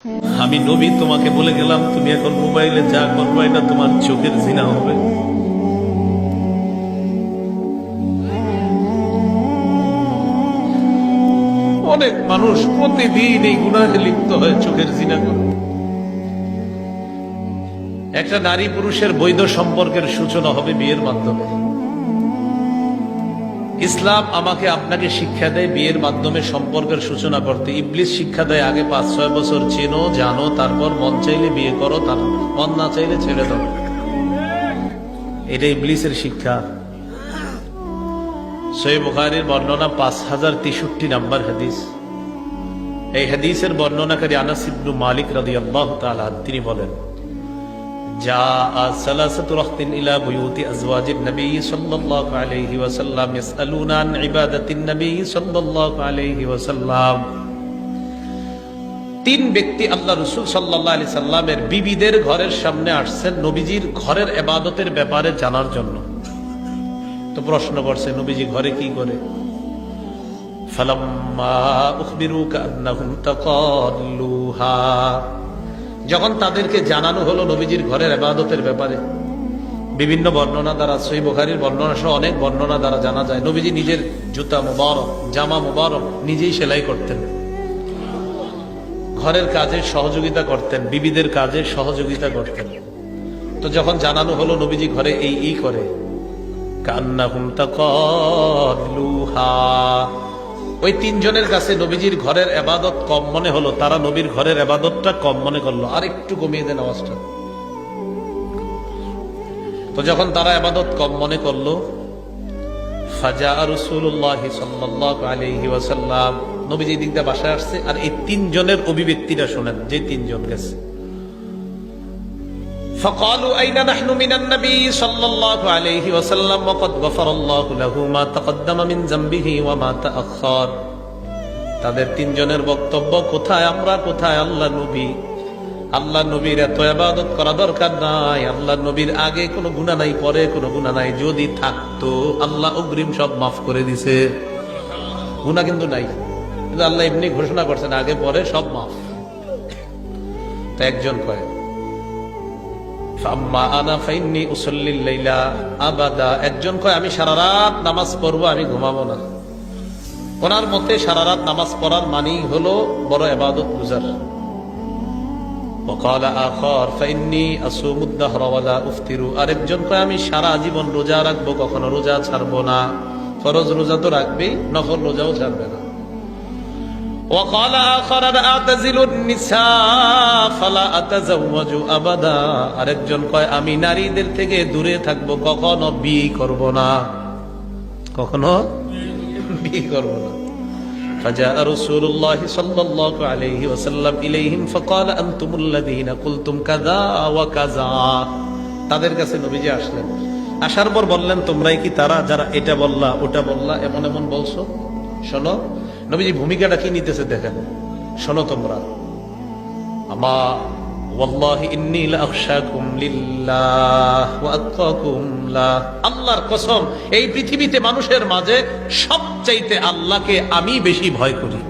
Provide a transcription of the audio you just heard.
আমি নবী তোমাকে বলে গেলাম তুমি এখন মোবাইলে যা করবে না তোমার চোখের জিনা হবে। অনেক মানুষ প্রতিদিন এই গুনাহে লিপ্ত হয়, চোখের জিনা করে। একটা নারী পুরুষের বৈধ সম্পর্কের সূচনা হবে বিয়ের মাধ্যমে। ইসলাম আমাকে আপনাকে শিক্ষা দেয় বিয়ের মাধ্যমে সম্পর্কের সূচনা করতে। ইবলিস শিক্ষা দেয় আগে 5-6 বছর চেনো জানো, তারপর মন চাইলে বিয়ে করো, তার মন না চাইলে ছেড়ে দাও। এটা ইবলিসের শিক্ষা। সহিহ বুখারীর বর্ণনা 5063 নম্বর হাদিস। এই হাদিসের বর্ণনাকারী আনাস ইবনে মালিক রাদিয়াল্লাহু তাআলা তিনি বলেন, جاء ثلاثة رهط إلى بيوت أزواج النبي صلى الله عليه وسلم يسألون عن عبادة النبي صلى الله عليه وسلم। তিন ব্যক্তি আল্লাহ রাসূল সাল্লাল্লাহু আলাইহি সাল্লামের বিবিদের ঘরের সামনে আসছেন নবীজির ঘরের ইবাদতের ব্যাপারে জানার জন্য। তো প্রশ্ন করছে নবীজি ঘরে কি করে। ফালাম্মা উখবিরু কান্নাহুম তাকাল্লুহা, যখন তাদেরকে জানানো হলো নবীজির ঘরের ইবাদতের ব্যাপারে, বিভিন্ন বর্ণনা দ্বারা সহিহ বুখারীর বর্ণনা সহ অনেক বর্ণনা দ্বারা জানা যায় নবীজি নিজের জুতা মুবারক জামা মুবারক নিজেই সেলাই করতেন, ঘরের কাজে সহযোগিতা করতেন, বিবিদের কাজে সহযোগিতা করতেন। তো যখন জানানো হলো নবীজি ঘরে এই করে, কান্নাহুম তাকাল্লুহা, ওই তিনজনের কাছে নবীজির ঘরের ইবাদত কম মনে হলো, তারা নবীর ঘরের ইবাদতটা কম মনে করলো, আর একটু কমিয়ে দেন আওয়াজটা। তো যখন তারা ইবাদত কম মনে করলো, ফাজা রাসূলুল্লাহ সাল্লাল্লাহু আলাইহি ওয়াসাল্লাম, নবীজি দিক দিয়ে বাসায় আসছে। আর এই তিনজনের অভিব্যক্তিটা শুনেন, যে তিনজন গেছে। فقالوا أين نحن من النبي صلى الله عليه وسلم وقد غفر الله له ما تقدم من ذنبه وما تأخر। তাদের তিনজনের বক্তব্য, কোথায় আমরা, কোথায় আল্লাহ নবী। আল্লাহ নবীর এত ইবাদত করা দরকার নাই, আল্লাহ নবীর আগে কোনো গুনাহ নাই, পরে কোনো গুনাহ নাই, যদি থাকতো আল্লাহ অগ্রিম সব মাফ করে দিছে। গুনাহ কিন্তু নাই, কিন্তু আল্লাহ এমনি ঘোষণা করছেন আগে পরে সব মাফ। তো একজন কয় একজন কয় আমি সারা রাত নামাজ পড়বো, আমি ঘুমাবো না। ওনার মতে সারা রাত নামাজ পড়ার মানি হলো বড় ইবাদত গুজার। আরেকজন কয় আমি সারা জীবন রোজা রাখবো, কখনো রোজা ছাড়বো না। ফরজ রোজা তো রাখবেই, নফল রোজাও ছাড়বে না। وقال آخر أعتزل النساء فلا أتزوج أبدا। আরেকজন কয় আমি নারীদের থেকে দূরে থাকবো, কখনো বিয়ে করব না, কখনো বিয়ে করব না। فجاء رسول الله صلى الله عليه وسلم إليهم فقال أنتم الذين قلتم كذا وكذا। তাদের কাছে নবীজি আসলেন, আসার পর বললেন তোমরাই কি তারা যারা এটা বললা ওটা বললা এমন এমন বলছো। শোনো নবীজি ভূমিকাটা কি নিতেছে দেখেন, শোনো তোমরা, আমা ওয়াল্লাহি ইন্নী লাআখশাকুম লিল্লাহ ওয়া আতকাকুম লা, আল্লাহর কসম এই পৃথিবীতে মানুষের মাঝে সবচাইতে আল্লাহকে আমি বেশি ভয় করি।